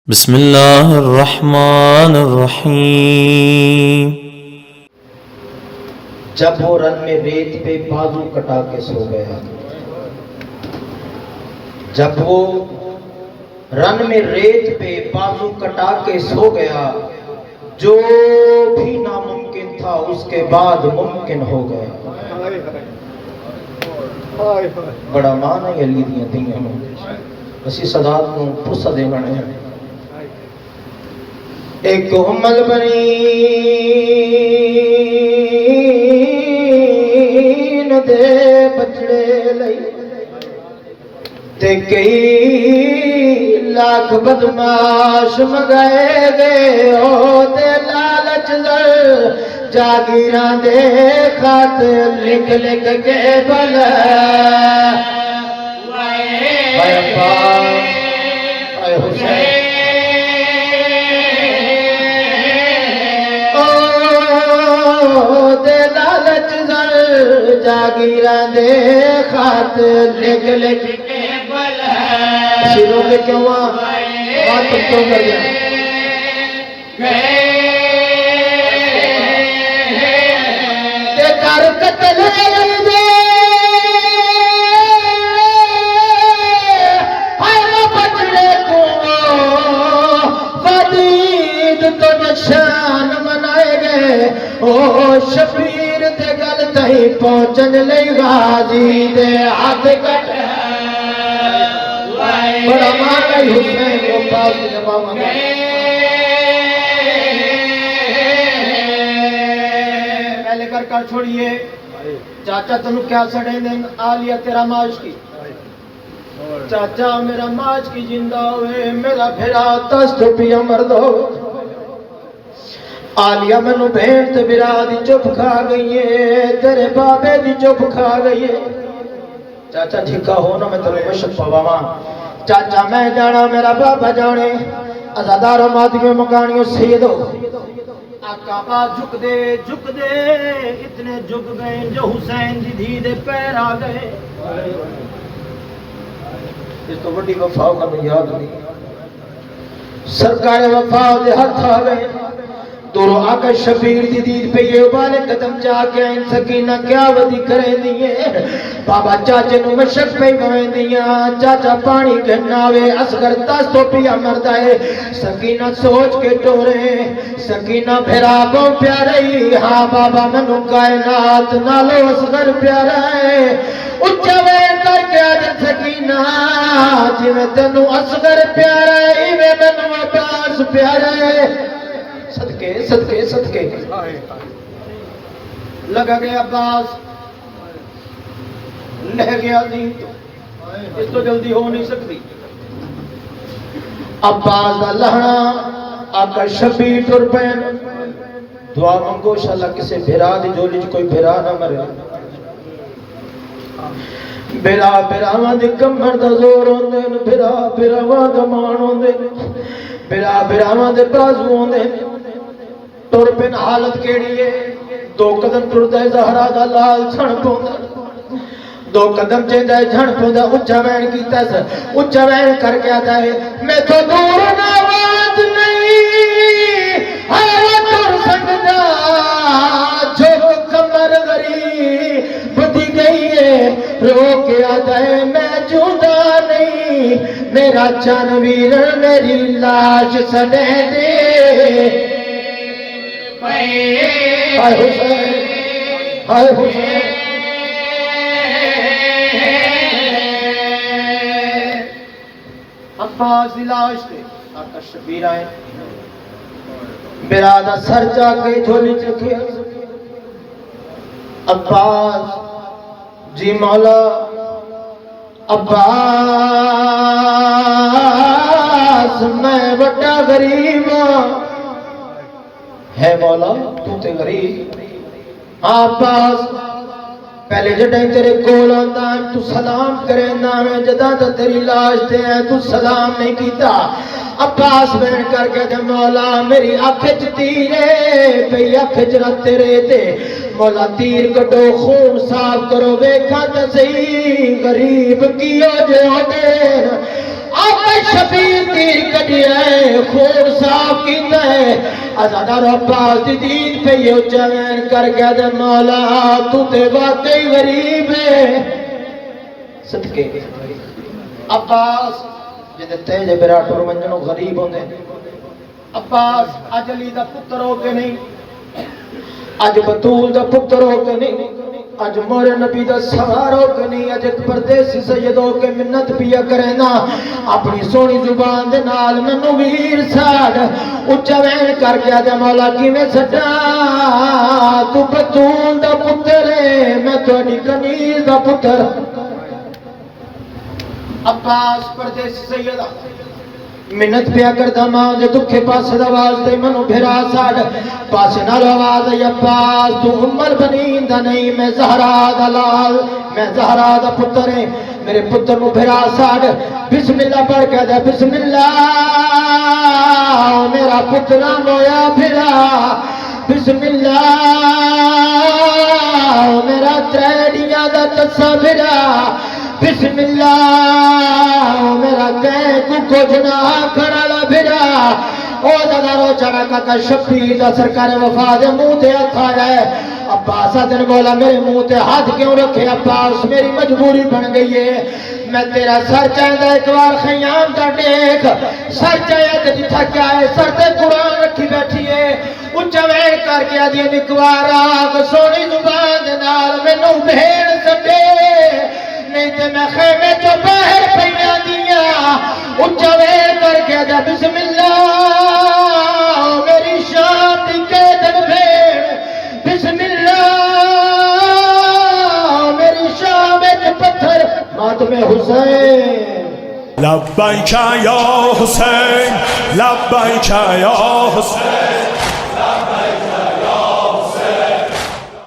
بسم اللہ الرحمن الرحیم۔ جب وہ رن میں ریت پہ بازو کٹا کے سو گیا، جب وہ رن میں ریت پہ بازو کٹا کے سو گیا، جو بھی ناممکن تھا اس کے بعد ممکن ہو گیا۔ بڑا مان ہے علی دیاں دنیا میں، اسی صدات کو پرسہ دے بنے ہیں۔ ایک حمل بنی دے بچڑے لئی تے کئی لاکھ بدماش مگائے گئے ہو تے لالچ زر جاگیراں دے خط لکھ لکھ کے بلا اے ابا اے حسین دے لالچ زر جاگیراں دے خط لکھ لکھ کے بلا سیروں کے کیوں بات تو کر دیا تے کر قتل دے ہر بچڑے کو فدید تو نشان منائے گئے او شبیر تے گل تہی پہنچن لئی غازی دے ہاتھ کٹ بڑا مانا حسین کو پاس جواب منگا پہلے کر چھوڑیے چاچا تنو کیا سڑے دن آلیا تیرا ماش کی چاچا میرا ماش کی زندہ ہوئے میرا پھرا تست پیا مرد ہوئے آلیا منو بہن تے برا دی چپ کھا گئی ہے تیرے بابے دی چپ کھا گئی ہے چاچا جھکا ہونا میں تمہیں مشک پواما چاچا میں جانا میرا بابا جانے ازادار و مادی مکانیوں سیدو آقا با جھک دے اتنے جھک گئے جو حسین دی دھی دے پیر آ گئے اس تو بڑی وفا کا میں یاد نہیں سرکار وفا دے ہاتھ آ گئے دورو آقا شبیر دی دید پہ یہ والے قدم جا کے آئین سکینہ کیا ودی کریں دیئے بابا چاچے نو مشک پہ گویں دیاں چاچا پانی گھناوے اسگر تاس تو پیا مردائے سکینہ سوچ کے ٹورے سکینہ بھرا بوں پیارئی ہاں بابا منو کائنات نالو اسگر پیارائے اچھوے کر کے آجن سکینہ جی میں تنو اسگر پیارائے میں منو عباس پیارائے صدقے صدقے صدقے لگا گیا عباس لہ گیا دین تو اس تو جلدی ہو نہیں سکتی عباس دا لہنا آقا شبیر ٹر پین دعا منگو شاءاللہ کسے بھیرا دی جولی جو کوئی بھیرا نہ مرے بھیرا وہاں دی کمر دا زور ہوندے بھیرا وہاں دا مان ہوندے بھیرا وہاں دے بازو ہوندے ٹر پین حالت کیڑی ہے دو قدم ٹر دے زہرا دا لال چھن پوندا دو قدم چے دے جھن پوندا اچھا وین کیتا ہے اچھا وین کر کے آتا ہے میں تو دور نواز نہیں ہر ٹر سکتا جو کمر غریب بدھی گئی ہے رو کے آتا ہے میں جوندہ نہیں میرا چانویر میری لاش سنے دے ہائے حسین ہائے حسین عباس لاش تے آقا شبیر آئے برادہ سر جا کے جھولی چکے عباس جی مولا عباس میں بڑا غریب ہے مولا تو تے غریب عباس پہلے جڑیں تیرے کول آندا ہے تو سلام کریندا ہے جداں تے تیری لاش تے ہے تو سلام نہیں کیتا عباس بہن کر کے تے مولا میری اکھ وچ تیر ہے پئی اکھ وچ رت تیرے تے مولا تیر کٹو خون صاف کرو ویکھاں تے صحیح غریب کیو جو دے آقا شبیر تیر کٹیا ہے خون صاف کیتا ہے ازادہ عباس دی دید پہ یہ چین کر گیا دے مولا تو تے واقعی غریب ہے صدقے عباس جدے تیجے برا ٹور منجنوں غریب ہوندے عباس اج علی دا پتر ہو کے نہیں اج بطول دا پتر ہو کے نہیں اج مور نبی دا سوار ہو کے نہیں اج ایک پردیسی سید ہو کے منت پیا کرے نا اپنی سونی زبان دے نال مینوں ویر ساڈ اچا وین کر گیا دے مولا کیویں سڈا تو بطول دا پتر ہے میں تہاڈی کنیز دا پتر عباس پردیسی سید منت پیا کردا ماں دے دکھے پاسے دا آواز تے منو بھرا ساڈ پاسے نال آواز ہے عباس تو ام البنین دا نہیں میں زہرا دا لال میں زہرا دا پتر ہے میرے پتر نو بھرا ساڈ بسم اللہ پڑھ کے دے بسم اللہ میرا پترا مویا بھرا بسم اللہ میرا تریڑیاں دا تسا بھرا بسم اللہ میرا کہیں کو جناح کھڑا بھرا او دادا رو چڑا کا شبیر دا سرکار وفا دے منہ تے ہاتھ آیا ہے عباس دن بولا میرے منہ تے ہاتھ کیوں رکھے عباس میری مجبوری بن گئی ہے میں تیرا سر چاہتا ایک بار خیام دا دیکھ سر چاہتا جتھا کیا ہے سر تے قرآن رکھی بیٹھی ہے اچھا وین کر کے آدھی نکوار آگ سونی زبان دے نال میں نو بھیڑ سکے نہیں تے میں خیمے جو باہر پہنا دیا اچھا وین کر کے آدھا بسم اللہ میری شام دی قیدن بھیڑ بسم اللہ میری شام ایک پتھر ماتم حسین لبیک یا حسین لبیک یا حسین